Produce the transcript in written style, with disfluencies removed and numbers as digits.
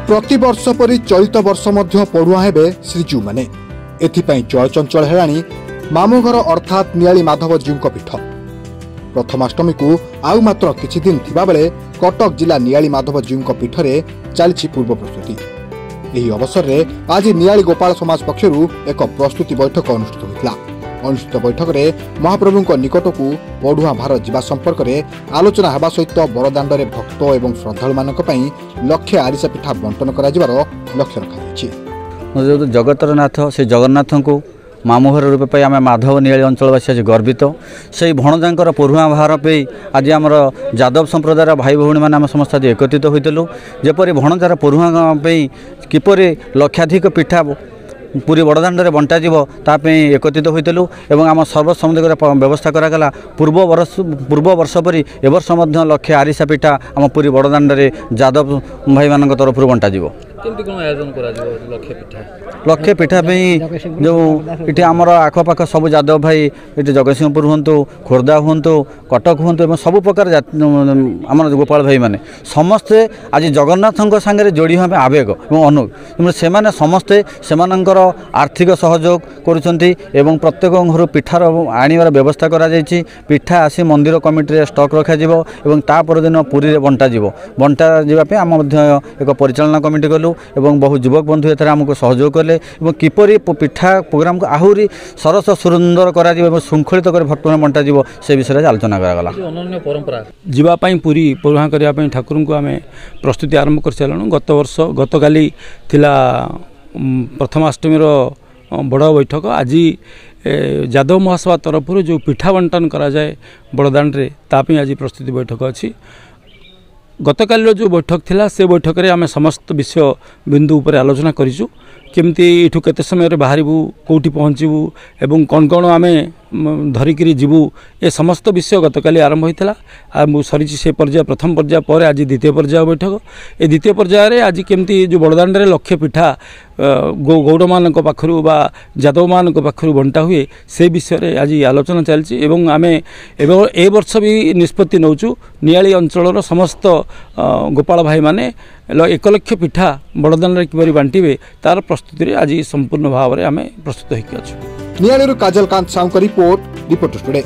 प्रतिवर्ष परि चलित वर्ष मध्य पढ़ुआ हेबे श्रीजू माने एथिपाई चलचंचल हेलाणी मामुघर अर्थात नियाली माधव जीव पीठ। प्रथमाष्टमी को आउ मात्र किछि दिन थिबा बेले कटक जिला नियाली माधव जीव पीठ रे चलछि पूर्व प्रस्तुति। एही अवसर रे आज नियाली गोपाल समाज पक्षरु एक प्रस्तुति बैठक अनुष्ठित होइतला। अनुष्ठित बैठक में महाप्रभु निकट को पढ़ुआ भार जीवा संपर्क में आलोचना होगा सहित बड़दाण्ड में भक्त और श्रद्धालु मानक पई लक्षे आरिसा पिठा बंटन कर लक्ष्य रखा। जगतर नाथ से जगन्नाथ को मामुघर रूप पे आम माधव नियाली अंचलवासी आज गर्वित से भणजांकर पढ़ुआ भार पे आज आम यादव संप्रदायर भाई भौणी मैंने समस्त आज एकत्रित होइतलु। जेपरि भणजार पढ़ुआ किपरि लक्षाधिक पिठा पूरी बड़दाण्ड में बंटा तापी एकत्रित होइतलु एवं आम सर्वसम्मति व्यवस्था करागला। पूर्व वर्ष परी ए वर्ष लक्षे आरिसा पिठा आम पूरी बड़दाण्ड में यादव भाई मान तरफ बंटा लक्षे पिठा जो ये आमर आखपाख सब यादव भाई ये जगतसिंहपुर हूँ खोर्धा हूँ कटक हूँ सब प्रकार आम गोपाल भाई माने समस्ते आज जगन्नाथ सांगे जोड़ी हमें आवेग और अनुग से समस्ते सेमानंकर आर्थिक सहयोग करुँच प्रत्येक घर पिठार आनिबार व्यवस्था करा जायछि। पिठा आसी मंदिर कमिटी स्टॉक रखा एवं ता परदिन पुरी रे बंटा जावाई आम एक परिचालना कमिटी कलु एवं बहु युवक बंधु एथार आमको सहयोग कले एवं किपरि पिठा प्रोग्राम को आहरी सरस सुंदर करा श्रृंखलित कर भक्तों बंटा से विषय आलोचना करागला। अनन्य परंपरा जीवाई पूरी पढ़ुआ करने ठाकुर को आम प्रस्तुति आरंभ कर सारूँ। गत वर्ष गतकाली थिला प्रथमाष्टमी बड़ बैठक। आज यादव महासभा तरफ जो पिठा बंटन करा जाए बड़दाण्ड रे तापी आज प्रस्तुति बैठक अच्छी। गतकाल जो बैठक थिला से बैठक रे आम समस्त विषय बिंदु उपर आलोचना करिछु। केमती इठू केते समय बाहरबू कौटी पहुँचबू एवं कौन कौन आम धरिकी जीवू ए समस्त विषय गतकाली आरंभ होता सरी से पर्याय प्रथम पर्याय पर आज द्वितीय पर्याय बैठक। ए द्वितीय पर्याय आज केमती जो बड़दाण्ड रे लक्षे पिठा गौड़ मान पाखु बा यादव मान पाखु बंटा हुए से विषय आज आलोचना चलती। आम ए वर्ष भी निष्पत्ति नौचु नियाली अंचल समस्त गोपाल भाई माने 1 लक्ष पिठा बड़दाण्ड किपरि बांटिबे तार प्रस्तुति आज संपूर्ण भाव में आम प्रस्तुत होइके अछु। नियाली काजल कांत साहू का रिपोर्ट टुडे।